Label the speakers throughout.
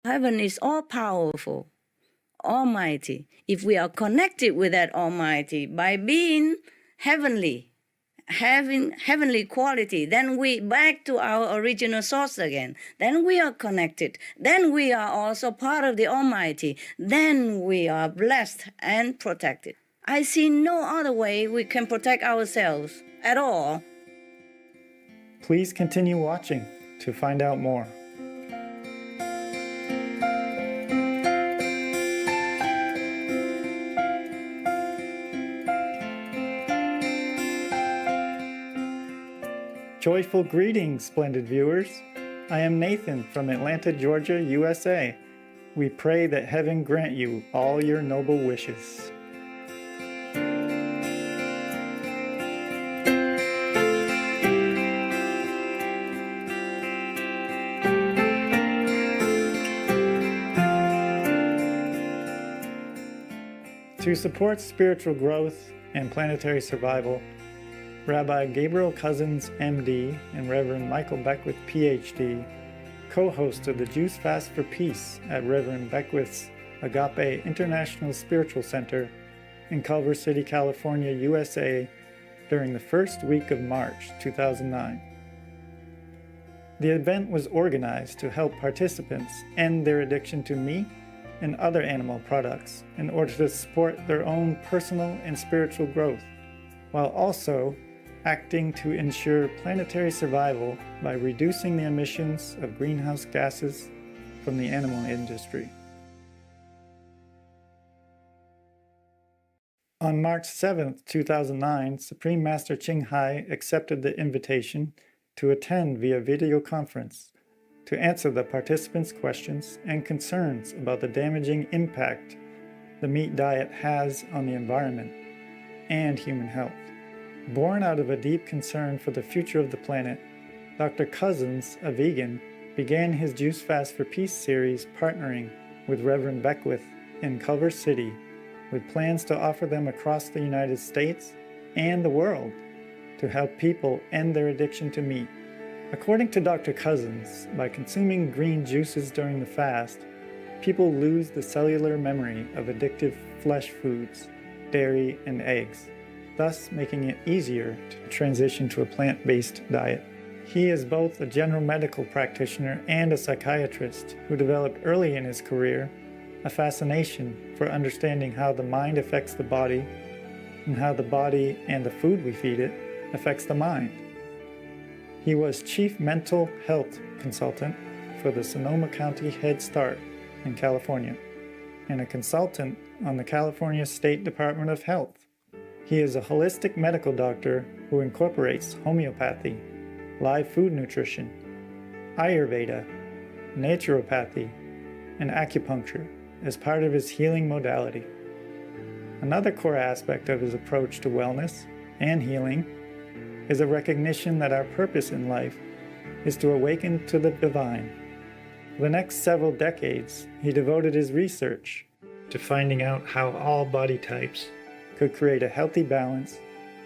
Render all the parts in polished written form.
Speaker 1: Heaven is all powerful, almighty. If we are connected with that almighty by being heavenly, having heavenly quality, then we back to our original source again. Then we are connected. Then we are also part of the almighty. Then we are blessed and protected. I see no other way we can protect ourselves at all.
Speaker 2: Please continue watching to find out more. Joyful greetings, splendid viewers. I am Nathan from Atlanta, Georgia, USA. We pray that heaven grant you all your noble wishes. To support spiritual growth and planetary survival, Rabbi Gabriel Cousins, MD, and Reverend Michael Beckwith, PhD, co-hosted the Juice Fast for Peace at Reverend Beckwith's Agape International Spiritual Center in Culver City, California, USA, during the first week of March 2009. The event was organized to help participants end their addiction to meat and other animal products in order to support their own personal and spiritual growth, while also acting to ensure planetary survival by reducing the emissions of greenhouse gases from the animal industry. On March 7, 2009, Supreme Master Ching Hai accepted the invitation to attend via video conference to answer the participants' questions and concerns about the damaging impact the meat diet has on the environment and human health. Born out of a deep concern for the future of the planet, Dr. Cousins, a vegan, began his Juice Fast for Peace series partnering with Reverend Beckwith in Culver City with plans to offer them across the United States and the world to help people end their addiction to meat. According to Dr. Cousins, by consuming green juices during the fast, people lose the cellular memory of addictive flesh foods, dairy, and eggs, thus making it easier to transition to a plant-based diet. He is both a general medical practitioner and a psychiatrist who developed early in his career a fascination for understanding how the mind affects the body and how the body and the food we feed it affects the mind. He was Chief Mental Health Consultant for the Sonoma County Head Start in California and a consultant on the California State Department of Health. He is a holistic medical doctor who incorporates homeopathy, live food nutrition, Ayurveda, naturopathy, and acupuncture as part of his healing modality. Another core aspect of his approach to wellness and healing is a recognition that our purpose in life is to awaken to the divine. For the next several decades, he devoted his research to finding out how all body types could create a healthy balance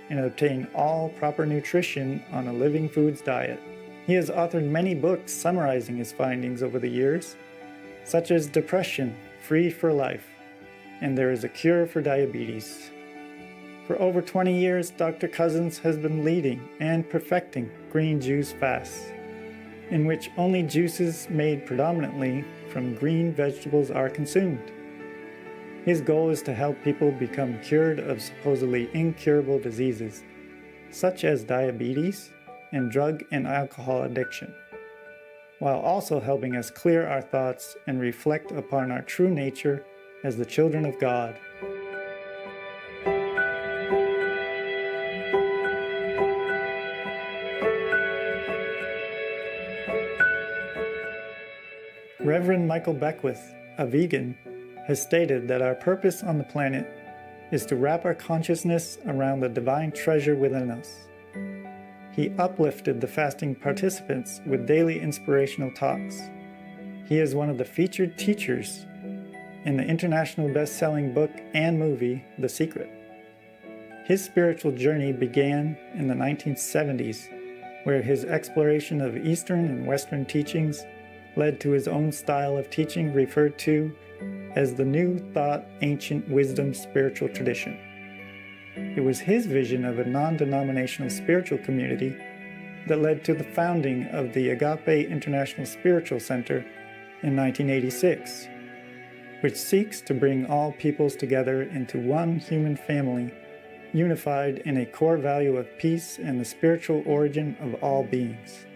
Speaker 2: and obtain all proper nutrition on a living foods diet. He has authored many books summarizing his findings over the years, such as Depression, Free for Life, and There is a Cure for Diabetes. For over 20 years, Dr. Cousins has been leading and perfecting green juice fasts, in which only juices made predominantly from green vegetables are consumed. His goal is to help people become cured of supposedly incurable diseases, such as diabetes and drug and alcohol addiction, while also helping us clear our thoughts and reflect upon our true nature as the children of God. Reverend Michael Beckwith, a vegan, has stated that our purpose on the planet is to wrap our consciousness around the divine treasure within us. He uplifted the fasting participants with daily inspirational talks. He is one of the featured teachers in the international best-selling book and movie, The Secret. His spiritual journey began in the 1970s, where his exploration of Eastern and Western teachings led to his own style of teaching referred to as the New Thought Ancient Wisdom spiritual tradition. It was his vision of a non-denominational spiritual community that led to the founding of the Agape International Spiritual Center in 1986, which seeks to bring all peoples together into one human family, unified in a core value of peace and the spiritual origin of all beings.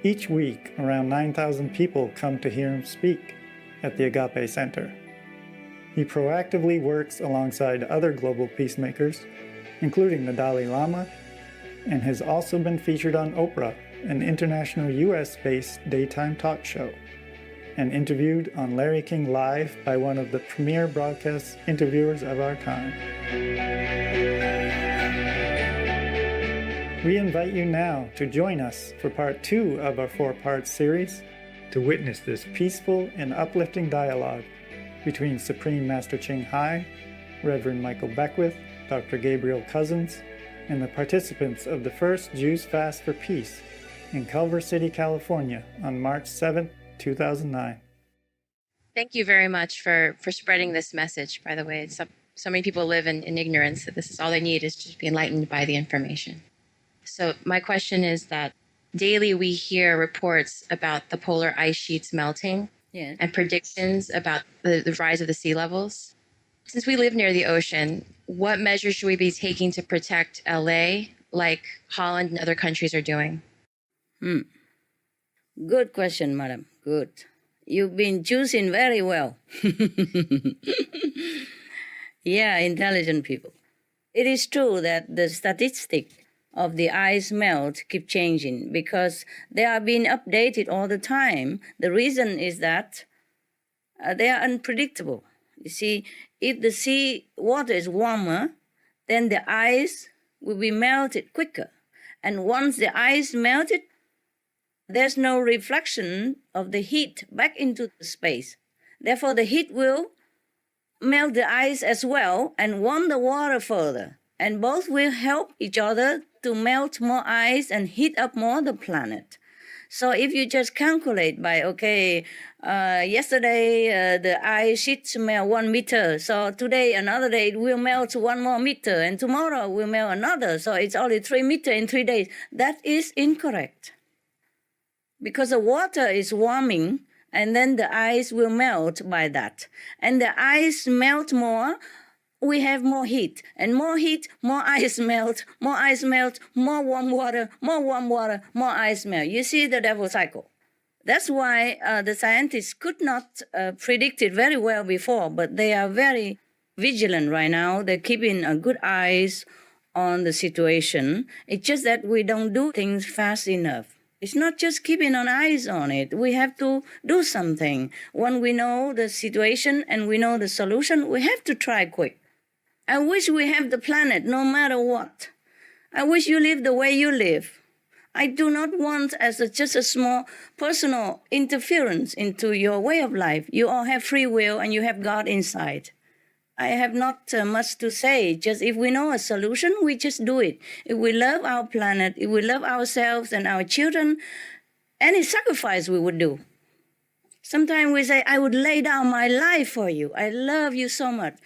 Speaker 2: Each week, around 9,000 people come to hear him speak at the Agape Center. He proactively works alongside other global peacemakers, including the Dalai Lama, and has also been featured on Oprah, an international US-based daytime talk show, and interviewed on Larry King Live by one of the premier broadcast interviewers of our time. We invite you now to join us for part 2 of our 4-part series to witness this peaceful and uplifting dialogue between Supreme Master Ching Hai, Reverend Michael Beckwith, Dr. Gabriel Cousins, and the participants of the first Jews Fast for Peace in Culver City, California on March 7, 2009.
Speaker 3: Thank you very much for spreading this message, by the way. So many people live in ignorance that this is all they need is to be enlightened by the information. So my question is that daily we hear reports about the polar ice sheets melting and predictions about the rise of the sea levels. Since we live near the ocean, what measures should we be taking to protect LA like Holland and other countries are doing?
Speaker 1: Good question, madam. Good. You've been choosing very well. Yeah, intelligent people. It is true that the statistic of the ice melt keep changing because they are being updated all the time. The reason is that they are unpredictable. You see, if the sea water is warmer, then the ice will be melted quicker. And once the ice melted, there's no reflection of the heat back into the space. Therefore, the heat will melt the ice as well and warm the water further. And both will help each other to melt more ice and heat up more the planet. So if you just calculate by, yesterday the ice sheets melt 1 meter, so today, another day, it will melt 1 more meter, and tomorrow will melt another, so it's only 3 meters in 3 days. That is incorrect. Because the water is warming, and then the ice will melt by that. And the ice melt more, we have more heat, more ice melt, more warm water, more ice melt. You see the devil cycle. That's why the scientists could not predict it very well before, but they are very vigilant right now. They're keeping a good eyes on the situation. It's just that we don't do things fast enough. It's not just keeping an eyes on it. We have to do something. When we know the situation and we know the solution, we have to try quick. I wish we have the planet no matter what. I wish you live the way you live. I do not want just a small personal interference into your way of life. You all have free will and you have God inside. I have not much to say. Just if we know a solution, we just do it. If we love our planet, if we love ourselves and our children, any sacrifice we would do. Sometimes we say, I would lay down my life for you. I love you so much.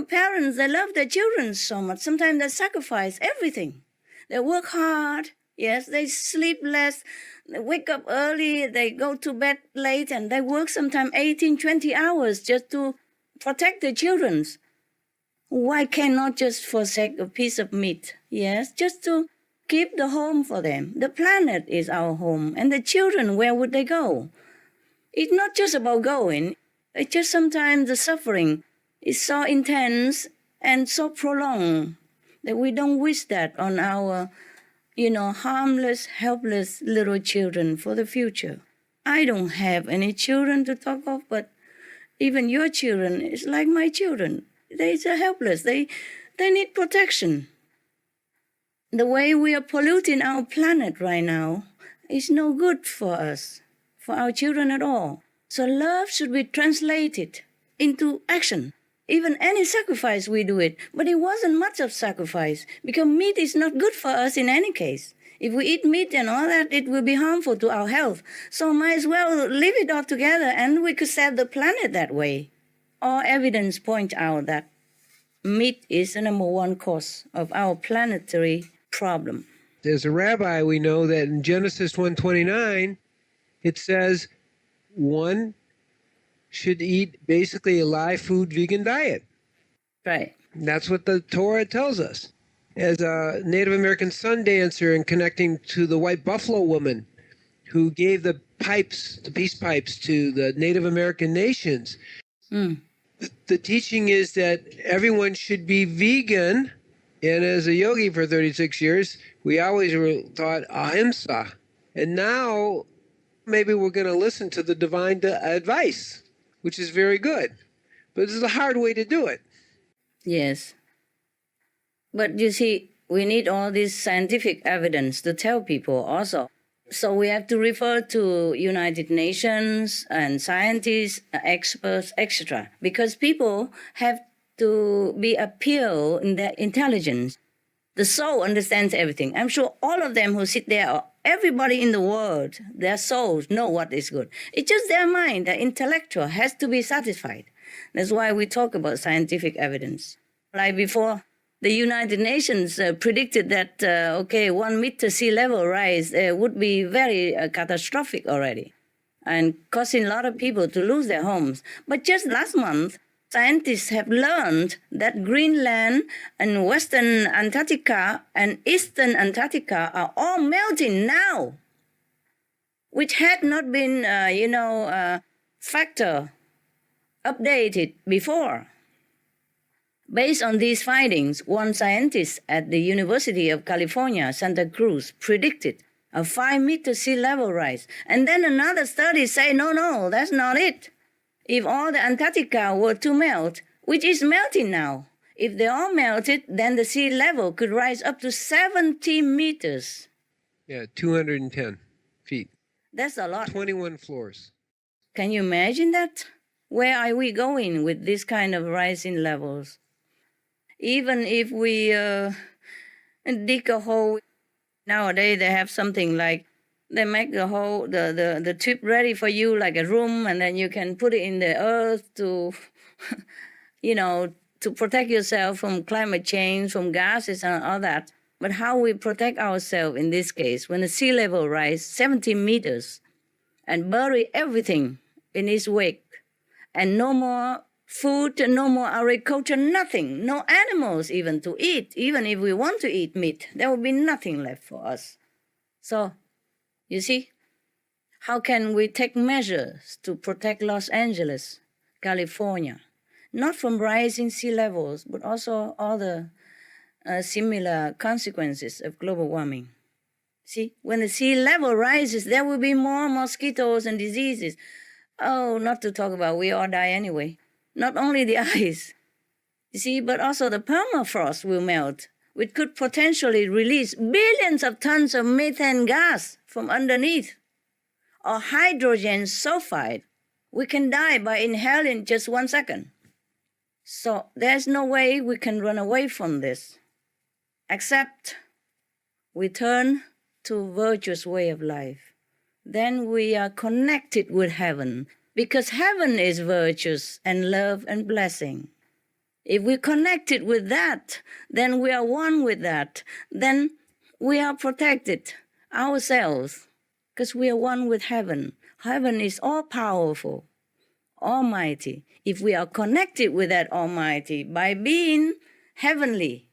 Speaker 1: Parents, they love their children so much. Sometimes they sacrifice everything. They work hard. Yes, they sleep less. They wake up early. They go to bed late. And they work sometimes 18, 20 hours just to protect their children. Why cannot just forsake a piece of meat? Yes, just to keep the home for them. The planet is our home. And the children, where would they go? It's not just about going. It's just sometimes the suffering is so intense and so prolonged that we don't wish that on our, harmless, helpless little children for the future. I don't have any children to talk of, but even your children is like my children. They're so helpless. They need protection. The way we are polluting our planet right now is no good for us, for our children at all. So love should be translated into action. Even any sacrifice we do it, but it wasn't much of sacrifice because meat is not good for us in any case. If we eat meat and all that, it will be harmful to our health. So might as well leave it all together, and we could save the planet that way. All evidence point out that meat is the number one cause of our planetary problem.
Speaker 4: As a rabbi, we know that in Genesis 1:29, it says one should eat basically a live food vegan diet.
Speaker 1: Right.
Speaker 4: That's what the Torah tells us. As a Native American sun dancer and connecting to the white buffalo woman who gave the pipes, the peace pipes, to the Native American nations, the teaching is that everyone should be vegan. And as a yogi for 36 years, we always were taught ahimsa. And now maybe we're going to listen to the divine advice, which is very good. But this is a hard way to do it.
Speaker 1: Yes. But you see, we need all this scientific evidence to tell people also. So we have to refer to United Nations and scientists, experts, etc. Because people have to be appeal in their intelligence. The soul understands everything. I'm sure all of them who sit there, everybody in the world, their souls know what is good. It's just their mind, their intellectual has to be satisfied. That's why we talk about scientific evidence. Like before, the United Nations predicted that, 1 meter sea level rise would be very catastrophic already and causing a lot of people to lose their homes. But just last month, scientists have learned that Greenland and Western Antarctica and Eastern Antarctica are all melting now, which had not been, factor updated before. Based on these findings, one scientist at the University of California, Santa Cruz, predicted a 5-meter sea level rise. And then another study say, no, that's not it. If all the Antarctica were to melt, which is melting now, if they all melted, then the sea level could rise up to 70 meters.
Speaker 4: Yeah, 210 feet.
Speaker 1: That's a lot.
Speaker 4: 21 floors.
Speaker 1: Can you imagine that? Where are we going with this kind of rising levels? Even if we dig a hole, nowadays they have something like, they make the hole, the tube ready for you like a room, and then you can put it in the earth to, to protect yourself from climate change, from gases and all that. But how we protect ourselves in this case, when the sea level rise 70 meters and bury everything in its wake, and no more food, no more agriculture, nothing, no animals even to eat. Even if we want to eat meat, there will be nothing left for us. So, you see, how can we take measures to protect Los Angeles, California, not from rising sea levels, but also other similar consequences of global warming? See, when the sea level rises, there will be more mosquitoes and diseases. Oh, not to talk about we all die anyway. Not only the ice, you see, but also the permafrost will melt, which could potentially release billions of tons of methane gas from underneath, or hydrogen sulfide. We can die by inhaling just 1 second. So there's no way we can run away from this, except we turn to virtuous way of life. Then we are connected with heaven, because heaven is virtuous and love and blessing. If we're connected with that, then we are one with that. Then we are protected ourselves, because we are one with heaven. Heaven is all-powerful, almighty. If we are connected with that almighty by being heavenly,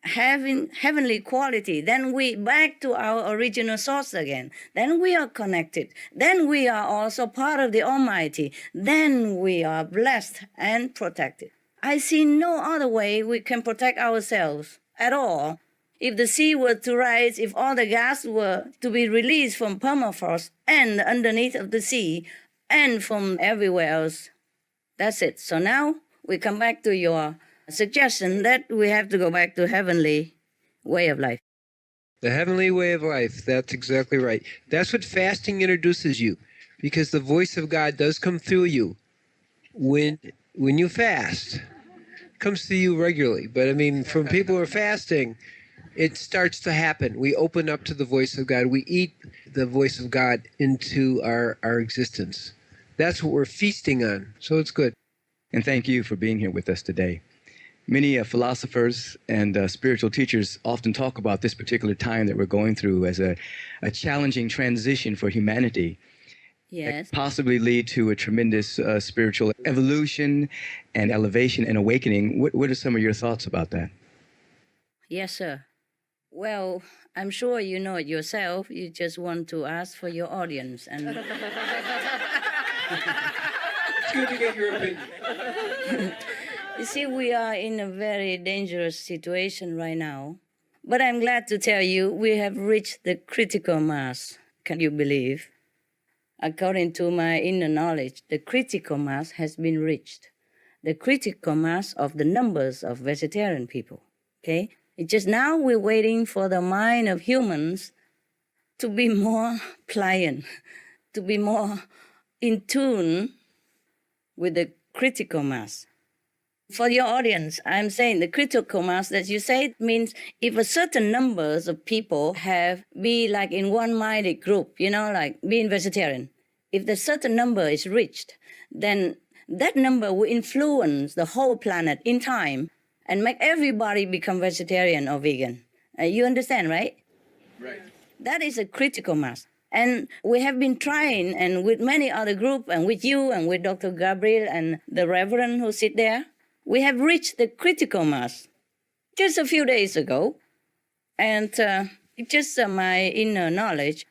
Speaker 1: having heavenly quality, then we back to our original source again. Then we are connected. Then we are also part of the Almighty. Then we are blessed and protected. I see no other way we can protect ourselves at all. If the sea were to rise, if all the gas were to be released from permafrost and underneath of the sea and from everywhere else, that's it. So now we come back to your suggestion that we have to go back to heavenly way of life.
Speaker 4: The heavenly way of life. That's exactly right. That's what fasting introduces you, because the voice of God does come through you when you fast. It comes to you regularly. But I mean, from people who are fasting, it starts to happen. We open up to the voice of God. We eat the voice of God into our existence. That's what we're feasting on. So it's good.
Speaker 5: And thank you for being here with us today. Many philosophers and spiritual teachers often talk about this particular time that we're going through as a challenging transition for humanity.
Speaker 1: Yes.
Speaker 5: That possibly lead to a tremendous spiritual evolution and elevation and awakening. What are some of your thoughts about that?
Speaker 1: Yes, sir. Well, I'm sure you know it yourself. You just want to ask for your audience. And
Speaker 4: It's good to get your opinion.
Speaker 1: you see, we are in a very dangerous situation right now. But I'm glad to tell you we have reached the critical mass. Can you believe? According to my inner knowledge, the critical mass has been reached. The critical mass of the numbers of vegetarian people. Okay? It's just now we're waiting for the mind of humans to be more pliant, to be more in tune with the critical mass. For your audience, I'm saying the critical mass that you say means if a certain numbers of people be like in one-minded group, like being vegetarian, if the certain number is reached, then that number will influence the whole planet in time and make everybody become vegetarian or vegan. You understand, right?
Speaker 4: Right.
Speaker 1: That is a critical mass. And we have been trying, and with many other groups, and with you, and with Dr. Gabriel, and the Reverend who sit there, we have reached the critical mass just a few days ago. And it's just my inner knowledge.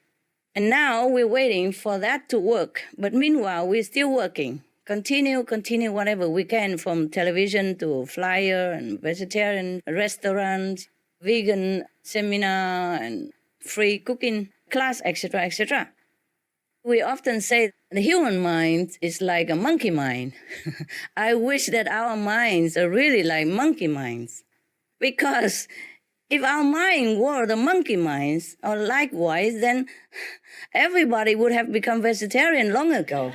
Speaker 1: And now we're waiting for that to work. But meanwhile, we're still working. Continue whatever we can, from television to flyer and vegetarian restaurants, vegan seminar and free cooking class, etc., etc. We often say the human mind is like a monkey mind. I wish that our minds are really like monkey minds. Because if our mind were the monkey minds, or likewise, then everybody would have become vegetarian long ago.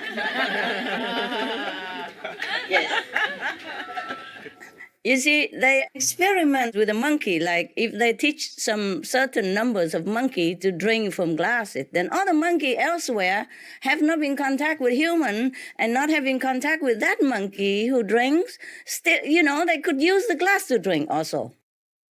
Speaker 1: Yes. You see, they experiment with a monkey, like if they teach some certain numbers of monkey to drink from glasses, then other monkey elsewhere have not been in contact with human and not having contact with that monkey who drinks, still, they could use the glass to drink also.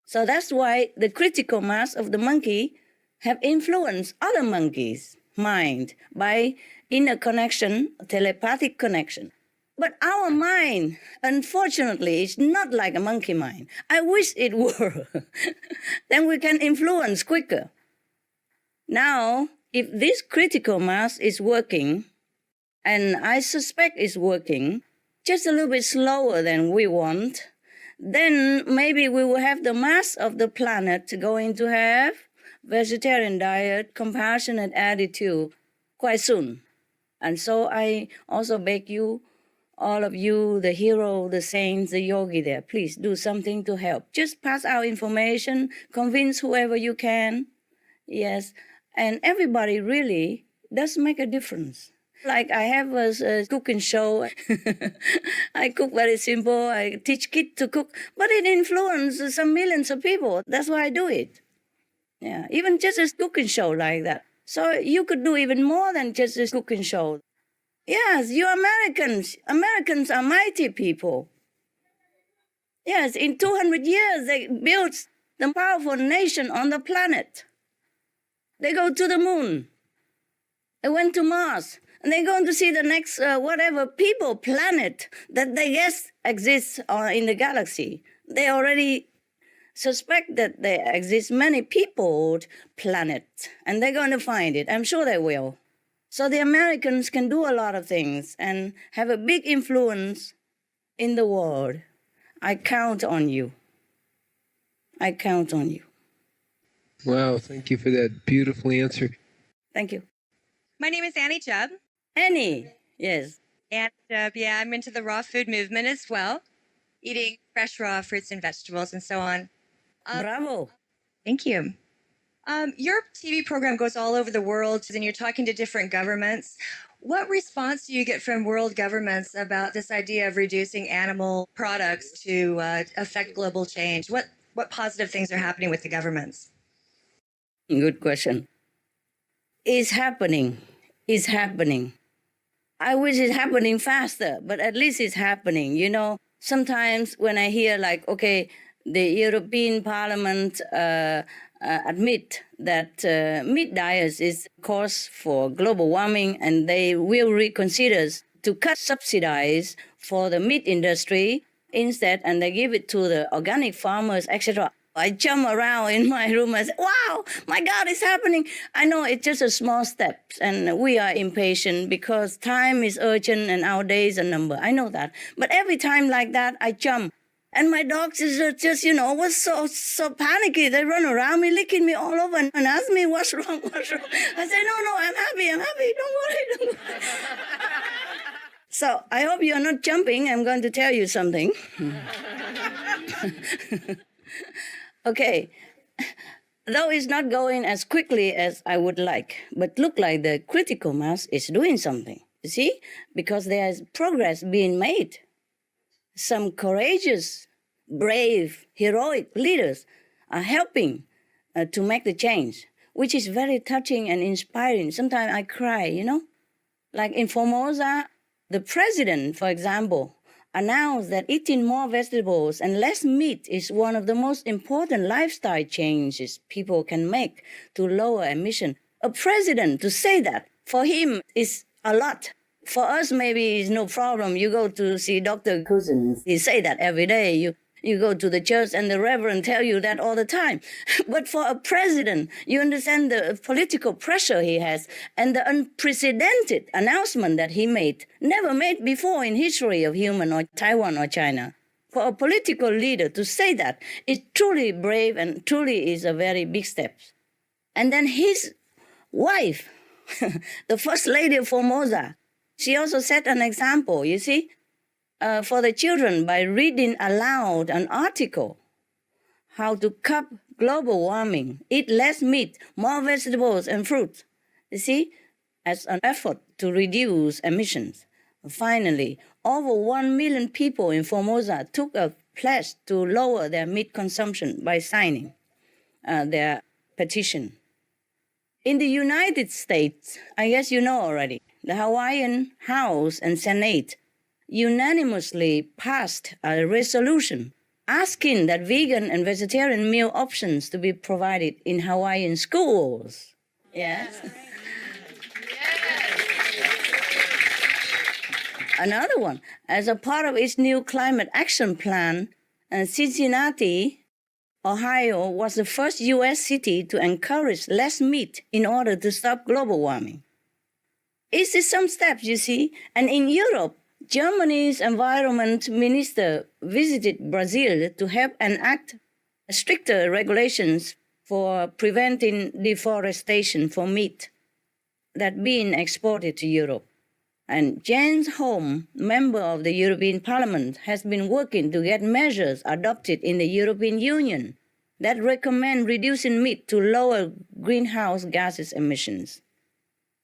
Speaker 1: So that's why the critical mass of the monkey have influenced other monkeys' mind by inner connection, telepathic connection. But our mind, unfortunately, is not like a monkey mind. I wish it were. Then we can influence quicker. Now, if this critical mass is working, and I suspect it's working, just a little bit slower than we want, then maybe we will have the mass of the planet going to have vegetarian diet, compassionate attitude quite soon. And so I also beg you, all of you, the hero, the saints, the yogi there, please do something to help. Just pass out information, convince whoever you can. Yes, and everybody really does make a difference. Like I have a cooking show. I cook very simple. I teach kids to cook, but it influences some millions of people. That's why I do it. Yeah, even just a cooking show like that. So you could do even more than just a cooking show. Yes, you Americans. Americans are mighty people. Yes, in 200 years, they built the powerful nation on the planet. They go to the moon. They went to Mars. And they're going to see the next, planet that they guess exists in the galaxy. They already suspect that there exist many peopled planets. And they're going to find it. I'm sure they will. So the Americans can do a lot of things and have a big influence in the world. I count on you. I count on you.
Speaker 4: Wow, thank you for that beautiful answer.
Speaker 1: Thank you.
Speaker 6: My name is Annie Jubb.
Speaker 1: Annie, yes.
Speaker 6: And I'm into the raw food movement as well, eating fresh raw fruits and vegetables and so on.
Speaker 1: Bravo.
Speaker 6: Thank you. Your TV program goes all over the world and you're talking to different governments. What response do you get from world governments about this idea of reducing animal products to affect global change? What positive things are happening with the governments?
Speaker 1: Good question. It's happening. It's happening. I wish it's happening faster, but at least it's happening. You know, sometimes when I hear like, okay, the European Parliament admit that meat diets is cause for global warming, and they will reconsider to cut subsidies for the meat industry instead, and they give it to the organic farmers, etc. I jump around in my room and say, wow, my God, it's happening. I know it's just a small step, and we are impatient because time is urgent and our days are numbered. I know that. But every time like that, I jump. And my dogs just was so panicky. They run around me, licking me all over and ask me, what's wrong? I say, no, I'm happy. Don't worry. So I hope you're not jumping. I'm going to tell you something. Okay, though it's not going as quickly as I would like, but look like the critical mass is doing something, you see? Because there is progress being made. Some courageous, brave, heroic leaders are helping to make the change, which is very touching and inspiring. Sometimes I cry, you know? Like in Formosa, the president, for example, announced that eating more vegetables and less meat is one of the most important lifestyle changes people can make to lower emission. A president to say that, for him, is a lot. For us, maybe it's no problem. You go to see Dr. Cousins. He say that every day. You go to the church and the reverend tell you that all the time. But for a president, you understand the political pressure he has and the unprecedented announcement that he made, never made before in history of human or Taiwan or China. For a political leader to say that is truly brave and truly is a very big step. And then his wife, the first lady of Formosa, she also set an example, you see, for the children by reading aloud an article, how to curb global warming, eat less meat, more vegetables and fruits, you see, as an effort to reduce emissions. Finally, over 1 million people in Formosa took a pledge to lower their meat consumption by signing their petition. In the United States, I guess you know already, the Hawaiian House and Senate unanimously passed a resolution asking that vegan and vegetarian meal options to be provided in Hawaiian schools. Yes. Another one, as a part of its new climate action plan, Cincinnati, Ohio, was the first U.S. city to encourage less meat in order to stop global warming. It's just some steps, you see. And in Europe, Germany's environment minister visited Brazil to help enact stricter regulations for preventing deforestation for meat that being exported to Europe. And Jens Holm, member of the European Parliament, has been working to get measures adopted in the European Union that recommend reducing meat to lower greenhouse gases emissions.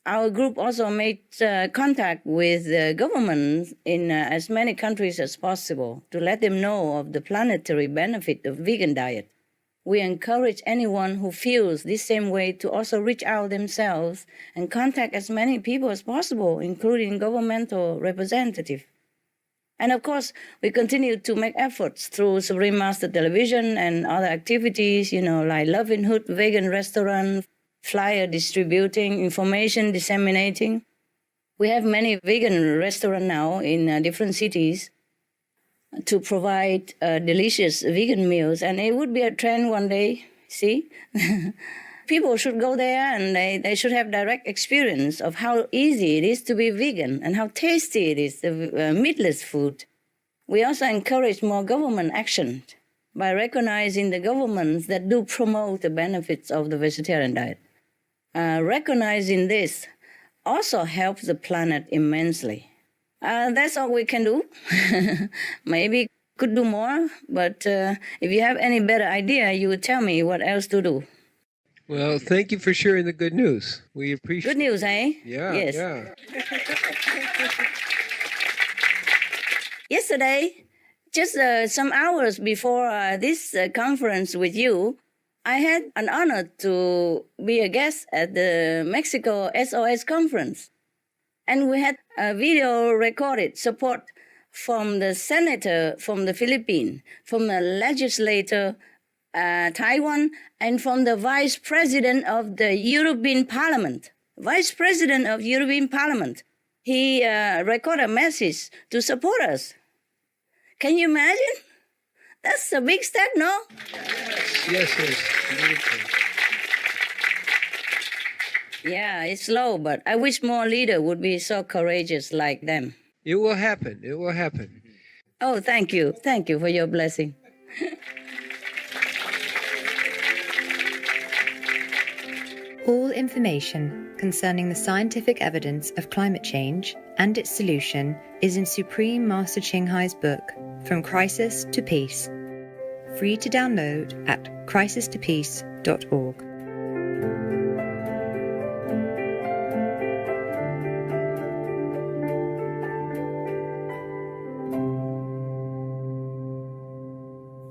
Speaker 1: Our group also made contact with the governments in as many countries as possible to let them know of the planetary benefit of vegan diet. We encourage anyone who feels this same way to also reach out themselves and contact as many people as possible, including governmental representatives. And of course, we continue to make efforts through Supreme Master Television and other activities, like Livelihood Vegan Restaurant, flyer distributing, information disseminating. We have many vegan restaurants now in different cities to provide delicious vegan meals. And it would be a trend one day, see? People should go there and they should have direct experience of how easy it is to be vegan and how tasty it is, the meatless food. We also encourage more government action by recognizing the governments that do promote the benefits of the vegetarian diet. Recognizing this also helps the planet immensely. That's all we can do. Maybe could do more, but if you have any better idea, you would tell me what else to do.
Speaker 4: Well, thank you for sharing the good news. We appreciate
Speaker 1: Good news, eh?
Speaker 4: Yeah,
Speaker 1: yes.
Speaker 4: yeah.
Speaker 1: Yesterday, Just some hours before this conference with you, I had an honor to be a guest at the Mexico SOS conference. And we had a video recorded support from the senator from the Philippines, from the legislator Taiwan, and from the vice president of the European Parliament. Vice president of European Parliament. He recorded a message to support us. Can you imagine? That's a big step, no?
Speaker 4: Yes.
Speaker 1: Yeah, it's slow, but I wish more leaders would be so courageous like them.
Speaker 4: It will happen. It will happen.
Speaker 1: Oh, thank you. Thank you for your blessing.
Speaker 7: All information concerning the scientific evidence of climate change and its solution is in Supreme Master Ching Hai's book, From Crisis to Peace, free to download at crisistopeace.org.